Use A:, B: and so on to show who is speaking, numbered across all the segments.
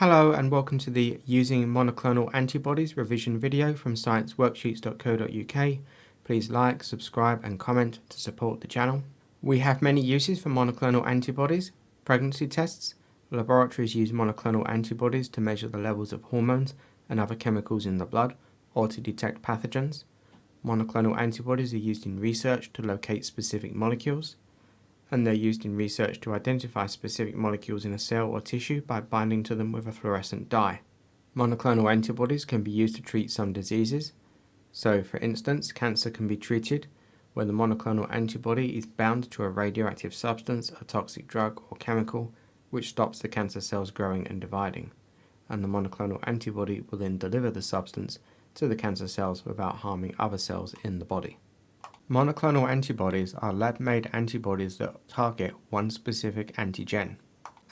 A: Hello and welcome to the Using Monoclonal Antibodies revision video from scienceworksheets.co.uk. Please like, subscribe and comment to support the channel. We have many uses for monoclonal antibodies. Pregnancy tests. Laboratories use monoclonal antibodies to measure the levels of hormones and other chemicals in the blood or to detect pathogens. Monoclonal antibodies are used in research to locate specific molecules, and they're used in research to identify specific molecules in a cell or tissue by binding to them with a fluorescent dye. Monoclonal antibodies can be used to treat some diseases. So, for instance, cancer can be treated when the monoclonal antibody is bound to a radioactive substance, a toxic drug or chemical which stops the cancer cells growing and dividing, and the monoclonal antibody will then deliver the substance to the cancer cells without harming other cells in the body. Monoclonal antibodies are lab-made antibodies that target one specific antigen.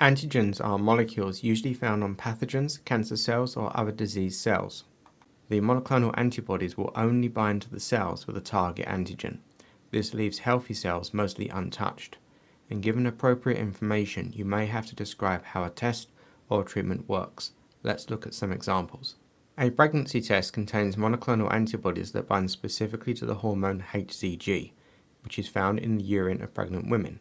A: Antigens are molecules usually found on pathogens, cancer cells, or other disease cells. The monoclonal antibodies will only bind to the cells with a target antigen. This leaves healthy cells mostly untouched. And given appropriate information, you may have to describe how a test or treatment works. Let's look at some examples. A pregnancy test contains monoclonal antibodies that bind specifically to the hormone HCG, which is found in the urine of pregnant women.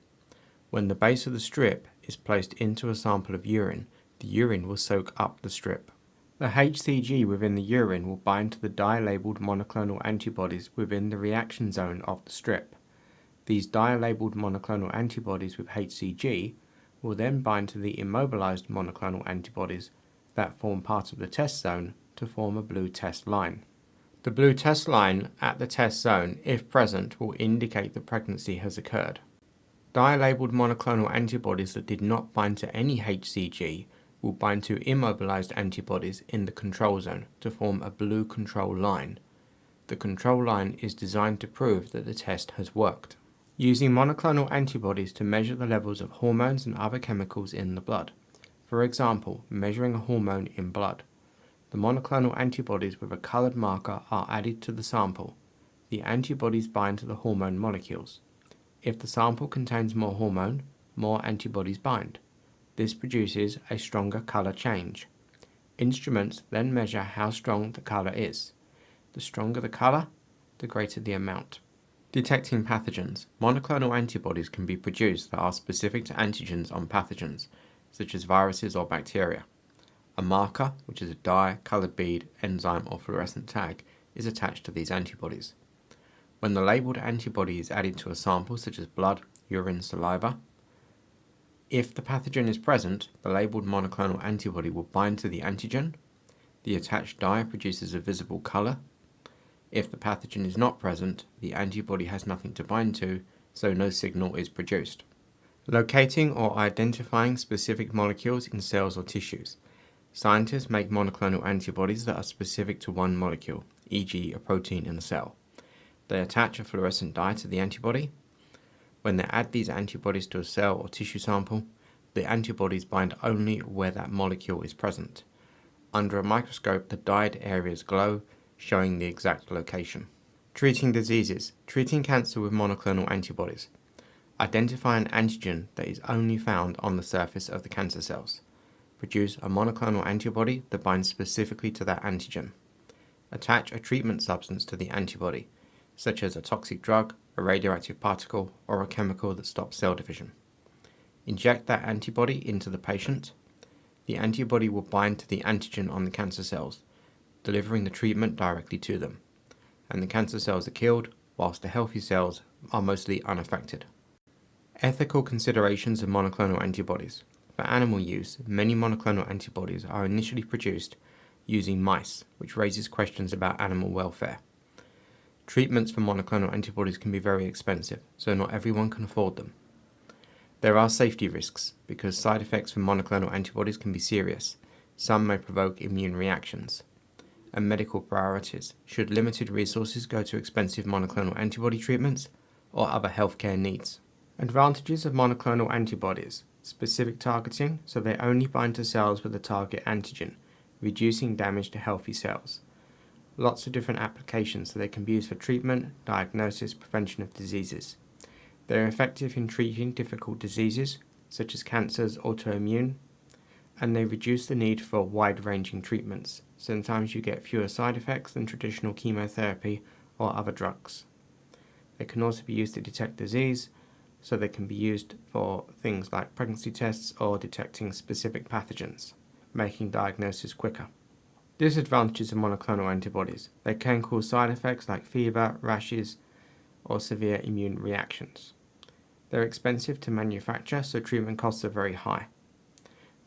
A: When the base of the strip is placed into a sample of urine, the urine will soak up the strip. The HCG within the urine will bind to the dye-labeled monoclonal antibodies within the reaction zone of the strip. These dye-labeled monoclonal antibodies with HCG will then bind to the immobilized monoclonal antibodies that form part of the test zone to form a blue test line. The blue test line at the test zone, if present, will indicate the pregnancy has occurred. Dye-labeled monoclonal antibodies that did not bind to any HCG will bind to immobilized antibodies in the control zone to form a blue control line. The control line is designed to prove that the test has worked. Using monoclonal antibodies to measure the levels of hormones and other chemicals in the blood. For example, measuring a hormone in blood. The monoclonal antibodies with a coloured marker are added to the sample. The antibodies bind to the hormone molecules. If the sample contains more hormone, more antibodies bind. This produces a stronger colour change. Instruments then measure how strong the colour is. The stronger the colour, the greater the amount. Detecting pathogens. Monoclonal antibodies can be produced that are specific to antigens on pathogens, such as viruses or bacteria. A marker, which is a dye, coloured bead, enzyme or fluorescent tag, is attached to these antibodies. When the labelled antibody is added to a sample such as blood, urine, saliva, if the pathogen is present, the labelled monoclonal antibody will bind to the antigen. The attached dye produces a visible colour. If the pathogen is not present, the antibody has nothing to bind to, so no signal is produced. Locating or identifying specific molecules in cells or tissues. Scientists make monoclonal antibodies that are specific to one molecule, e.g. a protein in a cell. They attach a fluorescent dye to the antibody. When they add these antibodies to a cell or tissue sample, the antibodies bind only where that molecule is present. Under a microscope, the dyed areas glow, showing the exact location. Treating diseases. Treating cancer with monoclonal antibodies. Identify an antigen that is only found on the surface of the cancer cells. Produce a monoclonal antibody that binds specifically to that antigen. Attach a treatment substance to the antibody, such as a toxic drug, a radioactive particle, or a chemical that stops cell division. Inject that antibody into the patient. The antibody will bind to the antigen on the cancer cells, delivering the treatment directly to them, and the cancer cells are killed, whilst the healthy cells are mostly unaffected. Ethical considerations of monoclonal antibodies. For animal use, many monoclonal antibodies are initially produced using mice, which raises questions about animal welfare. Treatments for monoclonal antibodies can be very expensive, so not everyone can afford them. There are safety risks, because side effects from monoclonal antibodies can be serious. Some may provoke immune reactions. And medical priorities. Should limited resources go to expensive monoclonal antibody treatments or other healthcare needs? Advantages of monoclonal antibodies. Specific targeting, so they only bind to cells with a target antigen, reducing damage to healthy cells. Lots of different applications, so they can be used for treatment, diagnosis, prevention of diseases. They are effective in treating difficult diseases, such as cancers, autoimmune, and they reduce the need for wide-ranging treatments. Sometimes you get fewer side effects than traditional chemotherapy or other drugs. They can also be used to detect disease, so they can be used for things like pregnancy tests or detecting specific pathogens, making diagnosis quicker. Disadvantages of monoclonal antibodies. They can cause side effects like fever, rashes, or severe immune reactions. They're expensive to manufacture, so treatment costs are very high.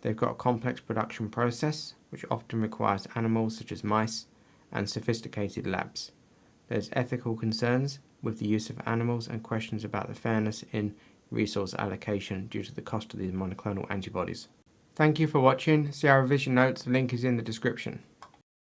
A: They've got a complex production process, which often requires animals such as mice and sophisticated labs. There's ethical concerns with the use of animals and questions about the fairness in resource allocation due to the cost of these monoclonal antibodies. Thank you for watching. See our revision notes, the link is in the description.